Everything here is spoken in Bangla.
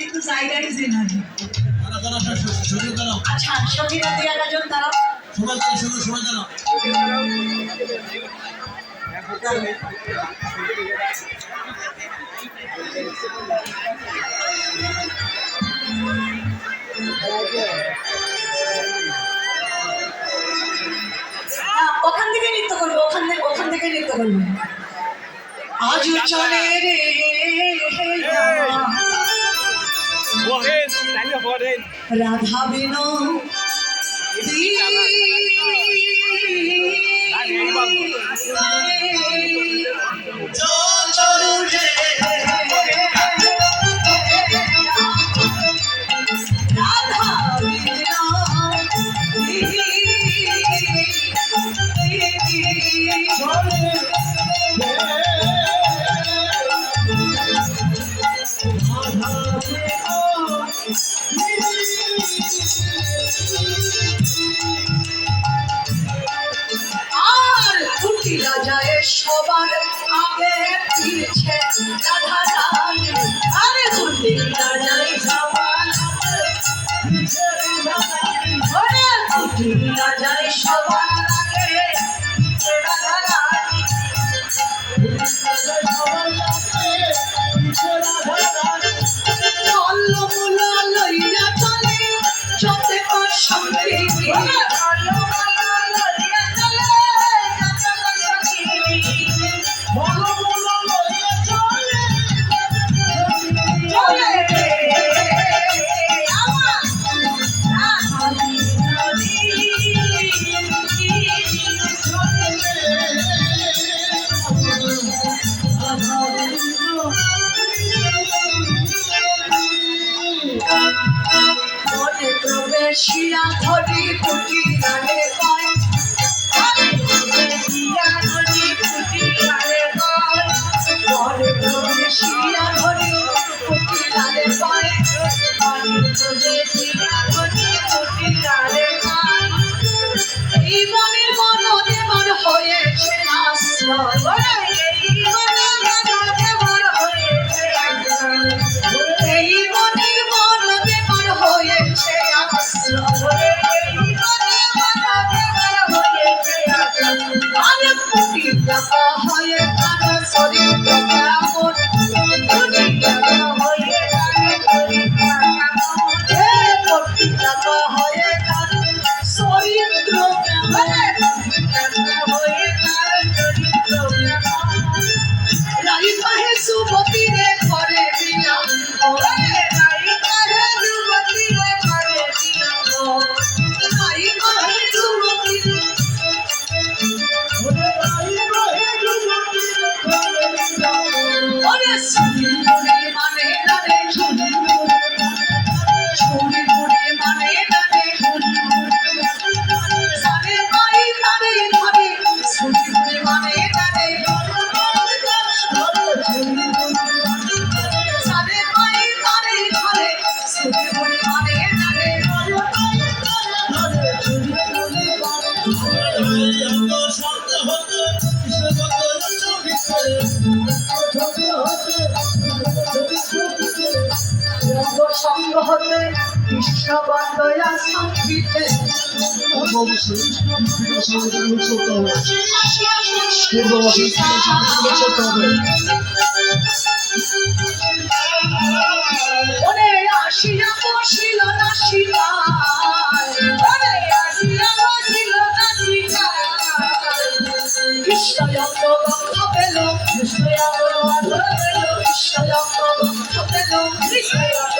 কিন্তু জায়গায় যে না। আচ্ছা সঙ্গীরা দিয়ে একজন তারা সময় দাঁড়াও ওখান থেকে নৃত্য করবো, ওখান থেকে নৃত্য করবো। আজ চলে রে রাধা বিনো সবার আগে পিছে রাধা রানী, আরে কুটিলা যায় সবার কুটিলা যায় সবার আগে রাধা রানী, কল্লমূলা লইয়া চলে যতে সঙ্গে শিয়া ধরি কুটি গানে কয়, শিয়া ধরি কুটি গানে কয়, ঘরে ঘরে শিয়া ধরি কুটি গানে কয়, ঘরে ঘরে শিয়া ধরি কুটি গানে কয়। এই মনে মন দেবার হয়েছে আশ্রয়, এই মনে মন দেবার হয়েছে আশ্রয়, এই মনের মন দেবার হয়েছে সঙ্গ হতে কৃষ্ণ বন্দয়া সংগীতে ওরে আসিয়া বসিল না শিলায়, ওরে আসিয়া বসিল না শিলায়, কৃষ্ণয়ঙ্গ গন্ধ পেল, কৃষ্ণয়ঙ্গ গন্ধ পেল, কৃষ্ণয়ঙ্গ গন্ধ পেল, কৃষ্ণয়ঙ্গ